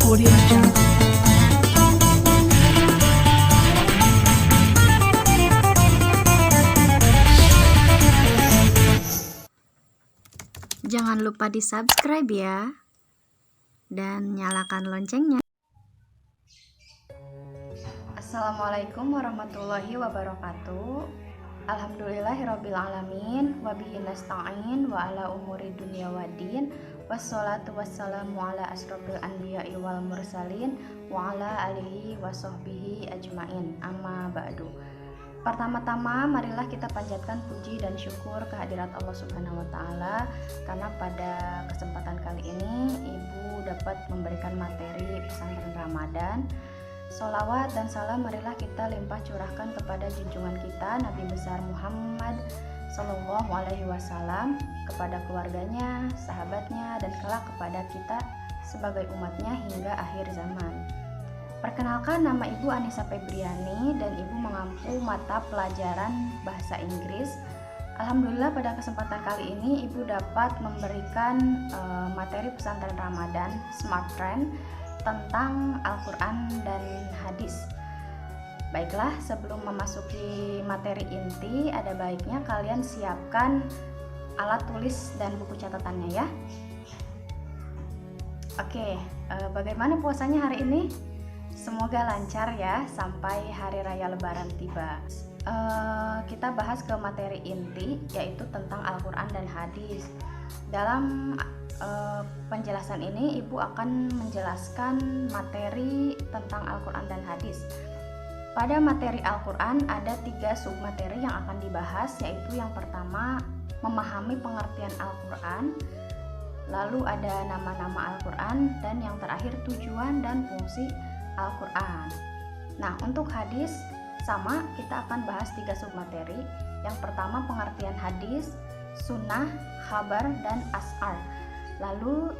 Audio Jungle. Jangan lupa di-subscribe ya, dan nyalakan loncengnya. Assalamualaikum warahmatullahi wabarakatuh. Alhamdulillahirrabbilalamin. Wabihi nasta'in wa ala umuri dunia waddin. Wassalatu wassalamu ala asrofil anbiya'i wal mursalin wa ala alihi wa sahbihi ajmain. Amma ba'du. Pertama-tama marilah kita panjatkan puji dan syukur kehadirat Allah Subhanahu wa taala karena pada kesempatan kali ini Ibu dapat memberikan materi pesantren Ramadan. Sholawat dan salam marilah kita limpah curahkan kepada junjungan kita Nabi besar Muhammad Sallallahu Alaihi Wasallam, kepada keluarganya, sahabatnya, dan kelak kepada kita sebagai umatnya hingga akhir zaman. Perkenalkan, nama Ibu Anissa Febriani dan Ibu mengampu mata pelajaran bahasa Inggris. Alhamdulillah pada kesempatan kali ini Ibu dapat memberikan materi pesantren Ramadan Smart Trend tentang Al-Quran dan Hadis. Baiklah, sebelum memasuki materi inti, ada baiknya kalian siapkan alat tulis dan buku catatannya ya. Oke, bagaimana puasanya hari ini? Semoga lancar ya sampai hari raya lebaran tiba. Kita bahas ke materi inti, yaitu tentang Al-Quran dan Hadis. Dalam penjelasan ini Ibu akan menjelaskan materi tentang Al-Quran dan Hadis. Pada materi Al-Quran ada 3 submateri yang akan dibahas, yaitu yang pertama memahami pengertian Al-Quran, lalu ada nama-nama Al-Quran, dan yang terakhir tujuan dan fungsi Al-Quran. Nah, untuk hadis sama, kita akan bahas 3 submateri. Yang pertama pengertian hadis, sunnah, khabar, dan as'ar. Lalu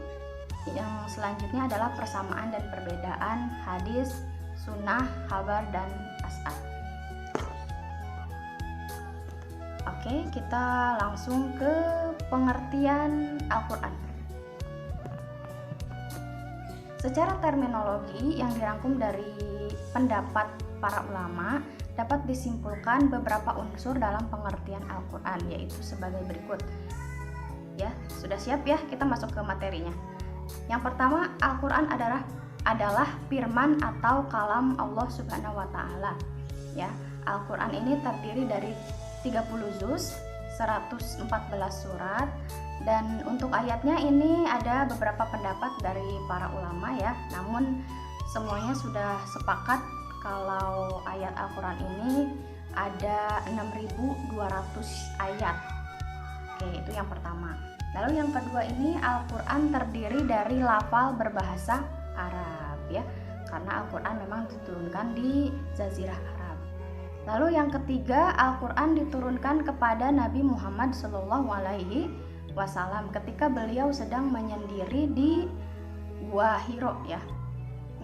yang selanjutnya adalah persamaan dan perbedaan hadis, sunnah, khabar, dan as'ar. Oke, kita langsung ke pengertian Al-Quran. Secara terminologi yang dirangkum dari pendapat para ulama, dapat disimpulkan beberapa unsur dalam pengertian Al-Quran, yaitu sebagai berikut. Ya, sudah siap ya? Kita masuk ke materinya. Yang pertama, Al-Quran adalah firman atau kalam Allah Subhanahu wa taala. Ya, Al-Quran ini terdiri dari 30 juz, 114 surat, dan untuk ayatnya ini ada beberapa pendapat dari para ulama ya. Namun semuanya sudah sepakat kalau ayat Al-Quran ini ada 6.200 ayat. Oke, itu yang pertama. Lalu yang kedua, ini Al-Quran terdiri dari lafal berbahasa Arab ya, karena Al-Quran memang diturunkan di Jazirah Arab. Lalu yang ketiga, Al-Quran diturunkan kepada Nabi Muhammad SAW ketika beliau sedang menyendiri di Gua Hiro ya.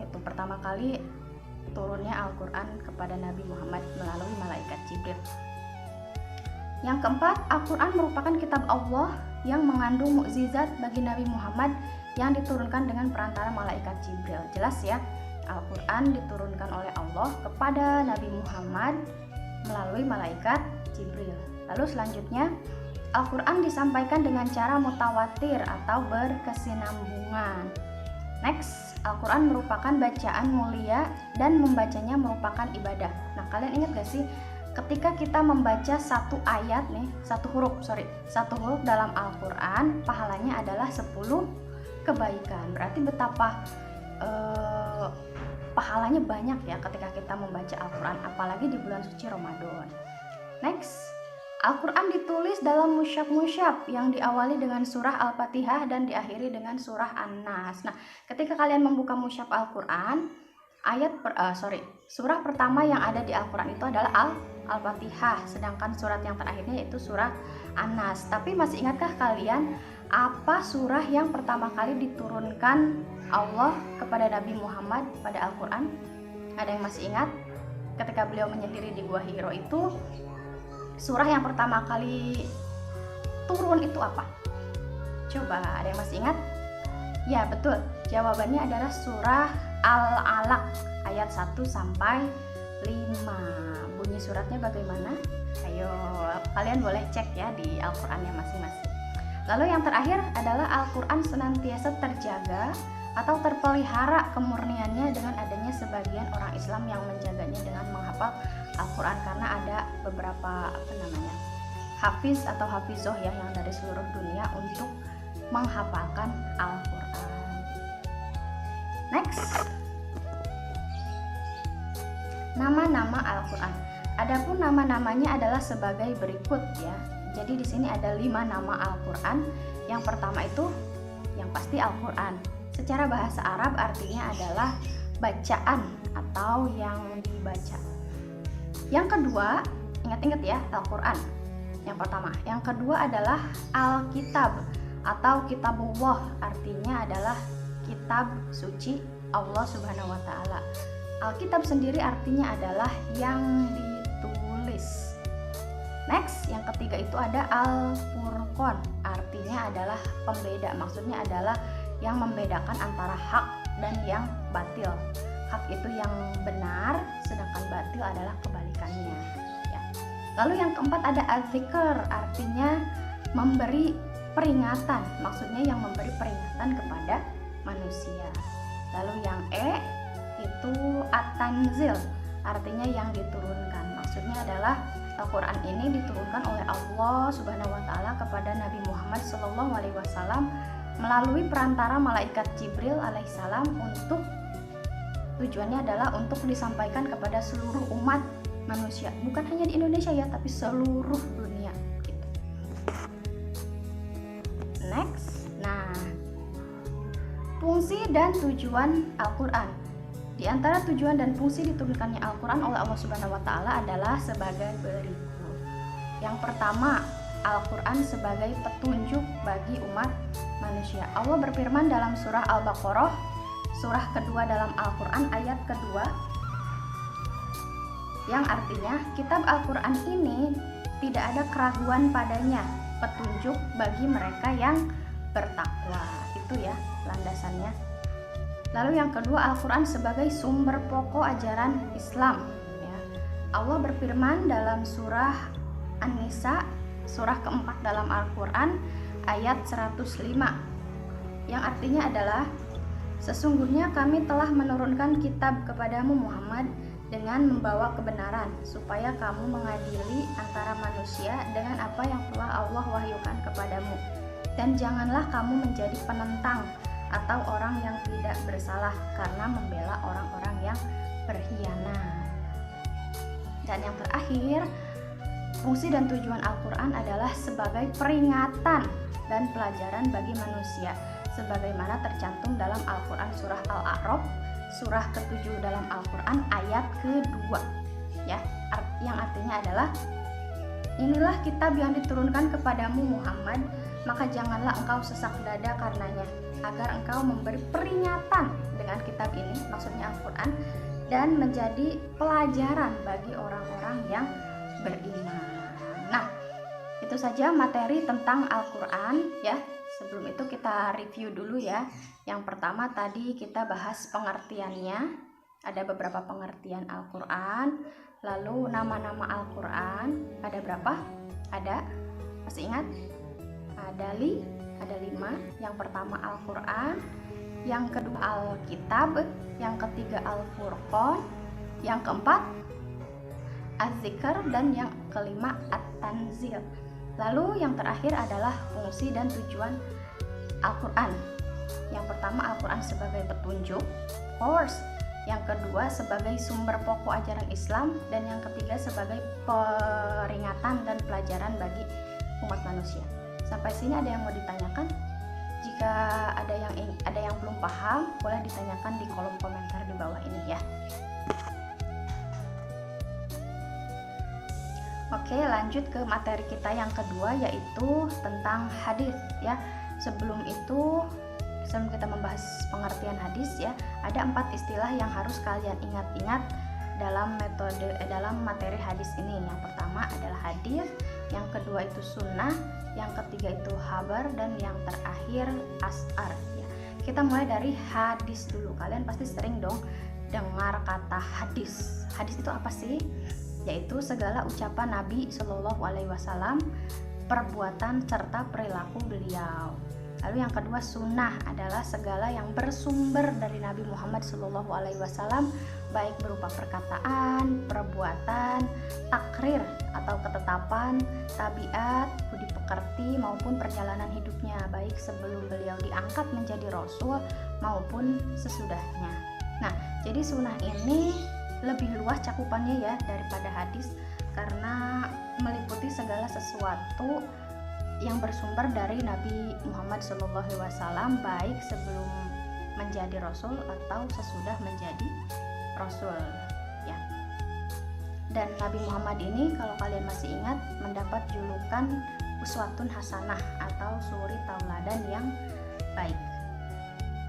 Itu pertama kali turunnya Al-Quran kepada Nabi Muhammad melalui malaikat Jibril. Yang keempat, Al-Quran merupakan kitab Allah yang mengandung mukjizat bagi Nabi Muhammad yang diturunkan dengan perantara malaikat Jibril. Jelas ya, Al-Quran diturunkan oleh Allah kepada Nabi Muhammad melalui malaikat Jibril. Lalu selanjutnya, Al-Quran disampaikan dengan cara mutawatir atau berkesinambungan. Next, Al-Quran merupakan bacaan mulia dan membacanya merupakan ibadah. Nah, kalian ingat gak sih ketika kita membaca satu ayat nih, satu huruf dalam Al-Quran, pahalanya adalah 10 kebaikan. Berarti betapa pahalanya banyak ya ketika kita membaca Al-Quran, apalagi di bulan suci Ramadan. Next, Al-Quran ditulis dalam mushaf-mushaf yang diawali dengan surah Al-Fatihah dan diakhiri dengan surah An-Nas. Nah, ketika kalian membuka mushaf Al-Quran, surah pertama yang ada di Al-Quran itu adalah Al-Fatihah, sedangkan surat yang terakhirnya yaitu surah An-Nas. Tapi masih ingatkah kalian apa surah yang pertama kali diturunkan Allah kepada Nabi Muhammad pada Al-Quran? Ada yang masih ingat? Ketika beliau menyendiri di Gua Hiro itu, surah yang pertama kali turun itu apa? Coba, ada yang masih ingat? Ya, betul. Jawabannya adalah surah Al-Alaq ayat 1 sampai 5. Bunyi suratnya bagaimana? Ayo, kalian boleh cek ya di Al-Qur'annya masing-masing. Lalu yang terakhir adalah Al-Qur'an senantiasa terjaga atau terpelihara kemurniannya dengan adanya sebagian orang Islam yang menjaganya dengan menghafal Al-Qur'an, karena ada beberapa hafiz atau hafizoh ya yang dari seluruh dunia untuk menghafalkan Al-Qur'an. Next, nama-nama Al-Qur'an. Adapun nama-namanya adalah sebagai berikut ya. Jadi di sini ada 5 nama Al-Qur'an. Yang pertama itu yang pasti Al-Qur'an. Secara bahasa Arab artinya adalah bacaan atau yang dibaca. Yang kedua, ingat-ingat ya, Al-Qur'an. Yang pertama, yang kedua adalah Al-Kitab atau Kitabullah, artinya adalah kitab suci Allah Subhanahu wa taala. Alkitab sendiri artinya adalah yang ditulis. Next, yang ketiga itu ada Al-Furqan, artinya adalah pembeda, maksudnya adalah yang membedakan antara hak dan yang batil. Hak itu yang benar, sedangkan batil adalah kebalikannya ya. Lalu yang keempat ada Az-Zikr, artinya memberi peringatan, maksudnya yang memberi peringatan kepada manusia. Lalu yang E itu At-Tanzil, artinya yang diturunkan, maksudnya adalah Al-Quran ini diturunkan oleh Allah Subhanahu wa taala kepada Nabi Muhammad SAW melalui perantara malaikat Jibril alaihissalam, untuk tujuannya adalah untuk disampaikan kepada seluruh umat manusia, bukan hanya di Indonesia ya, tapi seluruh dunia gitu. Next, nah, fungsi dan tujuan Al-Quran. Di antara tujuan dan fungsi diturunkannya Al-Quran oleh Allah Subhanahu wa taala adalah sebagai berikut. Yang pertama, Al-Quran sebagai petunjuk bagi umat manusia. Allah berfirman dalam surah Al-Baqarah, surah kedua dalam Al-Quran ayat kedua, yang artinya kitab Al-Quran ini tidak ada keraguan padanya, petunjuk bagi mereka yang bertakwa. Itu ya landasannya. Lalu yang kedua, Al-Quran sebagai sumber pokok ajaran Islam ya. Allah berfirman dalam surah An-Nisa, surah keempat dalam Al-Quran ayat 105, yang artinya adalah sesungguhnya kami telah menurunkan kitab kepadamu Muhammad dengan membawa kebenaran, supaya kamu mengadili antara manusia dengan apa yang telah Allah wahyukan kepadamu, dan janganlah kamu menjadi penentang atau orang yang tidak bersalah karena membela orang-orang yang berkhianat. Dan yang terakhir, fungsi dan tujuan Al-Quran adalah sebagai peringatan dan pelajaran bagi manusia, sebagaimana tercantum dalam Al-Quran surah Al-A'raf, surah ke-7 dalam Al-Quran ayat ke-2 ya, yang artinya adalah inilah kitab yang diturunkan kepadamu Muhammad, maka janganlah engkau sesak dada karenanya, agar engkau memberi peringatan dengan kitab ini, maksudnya Al-Quran, dan menjadi pelajaran bagi orang-orang yang beriman. Nah, itu saja materi tentang Al-Quran ya. Sebelum itu kita review dulu ya. Yang pertama tadi kita bahas pengertiannya. Ada beberapa pengertian Al-Quran. Lalu nama-nama Al-Quran ada berapa? Ada, masih ingat? Ada 5. Yang pertama Al-Quran, yang kedua Al-Kitab, yang ketiga Al-Furqan, yang keempat Az-Zikr, dan yang kelima At-Tanzil. Lalu yang terakhir adalah fungsi dan tujuan Al-Quran. Yang pertama Al-Quran sebagai petunjuk, course. Yang kedua sebagai sumber pokok ajaran Islam, dan yang ketiga sebagai peringatan dan pelajaran bagi umat manusia. Sampai sini ada yang mau ditanyakan? Jika ada yang belum paham, boleh ditanyakan di kolom komentar di bawah ini ya. Oke, lanjut ke materi kita yang kedua, yaitu tentang hadis ya. Sebelum kita membahas pengertian hadis ya, ada 4 istilah yang harus kalian ingat-ingat dalam materi hadis ini. Yang pertama adalah hadis, yang kedua itu sunnah, yang ketiga itu khabar, dan yang terakhir asar ya. Kita mulai dari hadis dulu. Kalian pasti sering dong dengar kata hadis. Hadis itu apa sih? Yaitu segala ucapan Nabi Shallallahu Alaihi Wasallam, perbuatan serta perilaku beliau. Lalu yang kedua, sunnah adalah segala yang bersumber dari Nabi Muhammad Shallallahu Alaihi Wasallam, baik berupa perkataan, perbuatan, takrir atau ketetapan, tabiat, budi pekerti maupun perjalanan hidupnya, baik sebelum beliau diangkat menjadi rasul maupun sesudahnya. Nah, jadi sunnah ini lebih luas cakupannya ya daripada hadis, karena meliputi segala sesuatu yang bersumber dari Nabi Muhammad SAW, baik sebelum menjadi rasul atau sesudah menjadi rasul ya. Dan Nabi Muhammad ini, kalau kalian masih ingat, mendapat julukan uswatun hasanah atau suri tauladan yang baik,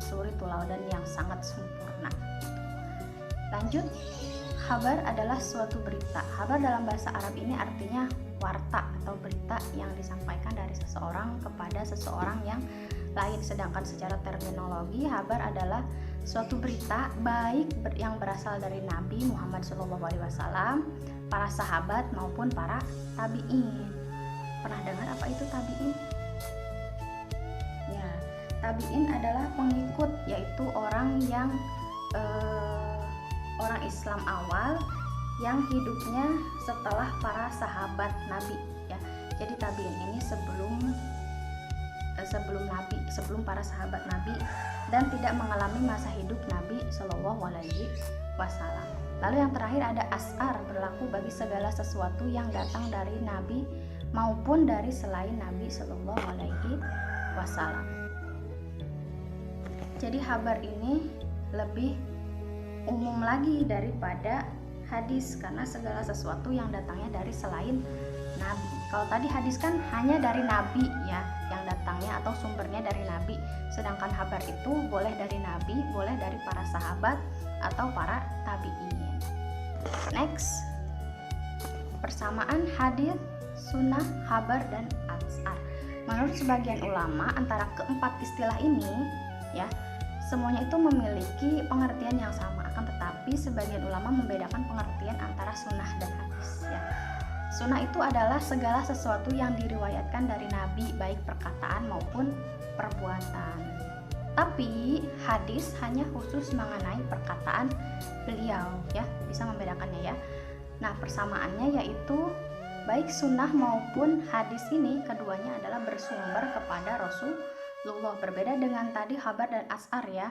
suri tauladan yang sangat sempurna. Lanjut, khabar adalah suatu berita. Khabar dalam bahasa Arab ini artinya warta atau berita yang disampaikan dari seseorang kepada seseorang yang lain. Sedangkan secara terminologi, khabar adalah suatu berita baik yang berasal dari Nabi Muhammad SAW, para sahabat maupun para tabi'in. Pernah dengar apa itu tabi'in? Ya, tabi'in adalah pengikut, yaitu orang yang orang Islam awal yang hidupnya setelah para sahabat Nabi ya. Jadi tabi'in ini sebelum Nabi, sebelum para sahabat Nabi, dan tidak mengalami masa hidup Nabi Shallallahu Alaihi Wasallam. Lalu yang terakhir ada as'ar, berlaku bagi segala sesuatu yang datang dari Nabi maupun dari selain Nabi Shallallahu Alaihi Wasallam. Jadi kabar ini lebih umum lagi daripada hadis, karena segala sesuatu yang datangnya dari selain Nabi. Kalau tadi hadis kan hanya dari Nabi ya, yang datangnya atau sumbernya dari Nabi. Sedangkan kabar itu boleh dari Nabi, boleh dari para sahabat atau para tabi'in. Next, persamaan hadis, sunnah, kabar, dan as'ar. Menurut sebagian ulama, antara keempat istilah ini ya, semuanya itu memiliki pengertian yang sama, akan tetapi sebagian ulama membedakan pengertian antara sunnah dan hadis ya. Sunnah itu adalah segala sesuatu yang diriwayatkan dari Nabi, baik perkataan maupun perbuatan. Tapi hadis hanya khusus mengenai perkataan beliau ya, bisa membedakannya ya. Nah, persamaannya yaitu baik sunnah maupun hadis ini keduanya adalah bersumber kepada Rasulullah. Berbeda dengan tadi kabar dan as'ar ya,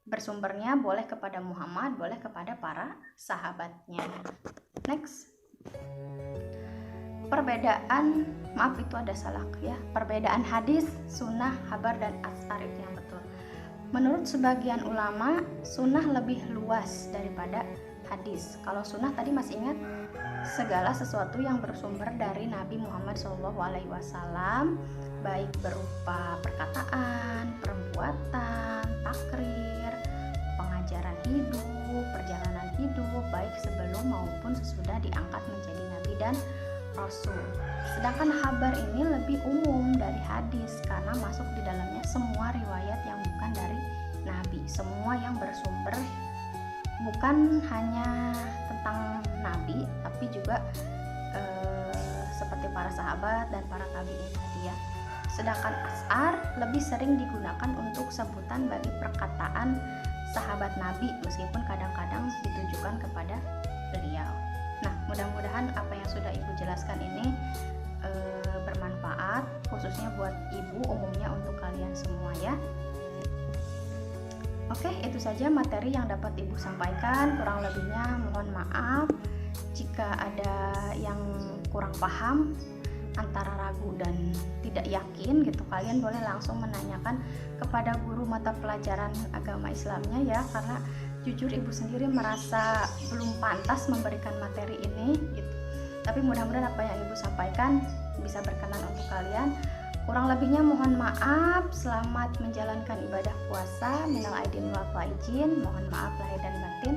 bersumbernya boleh kepada Muhammad, boleh kepada para sahabatnya. Next, perbedaan, maaf itu ada salah ya, perbedaan hadis, sunnah, kabar, dan as'ar itu yang betul. Menurut sebagian ulama, sunnah lebih luas daripada hadis. Kalau sunnah tadi masih ingat, segala sesuatu yang bersumber dari Nabi Muhammad SAW, baik berupa perkataan, perbuatan, takrir, pengajaran hidup, perjalanan hidup, baik sebelum maupun sesudah diangkat menjadi Nabi dan Rasul. Sedangkan kabar ini lebih umum dari hadis karena masuk di dalamnya semua riwayat yang bukan dari Nabi, semua yang bersumber bukan hanya tentang Nabi, tapi juga seperti para sahabat dan para tabi'in tadi ya. Sedangkan as'ar lebih sering digunakan untuk sebutan bagi perkataan sahabat Nabi, meskipun kadang-kadang ditujukan kepada beliau. Nah, mudah-mudahan apa yang sudah Ibu jelaskan ini bermanfaat, khususnya buat Ibu, umumnya untuk kalian semua ya. Oke, itu saja materi yang dapat Ibu sampaikan. Kurang lebihnya mohon maaf jika ada yang kurang paham, antara ragu dan tidak yakin gitu. Kalian boleh langsung menanyakan kepada guru mata pelajaran agama Islamnya ya, karena jujur Ibu sendiri merasa belum pantas memberikan materi ini gitu. Tapi mudah-mudahan apa yang Ibu sampaikan bisa berkenan untuk kalian. Kurang lebihnya mohon maaf. Selamat menjalankan ibadah puasa. Minal aidin wal faizin. Mohon maaf lahir dan batin.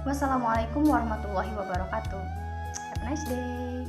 Wassalamualaikum warahmatullahi wabarakatuh. Have a nice day.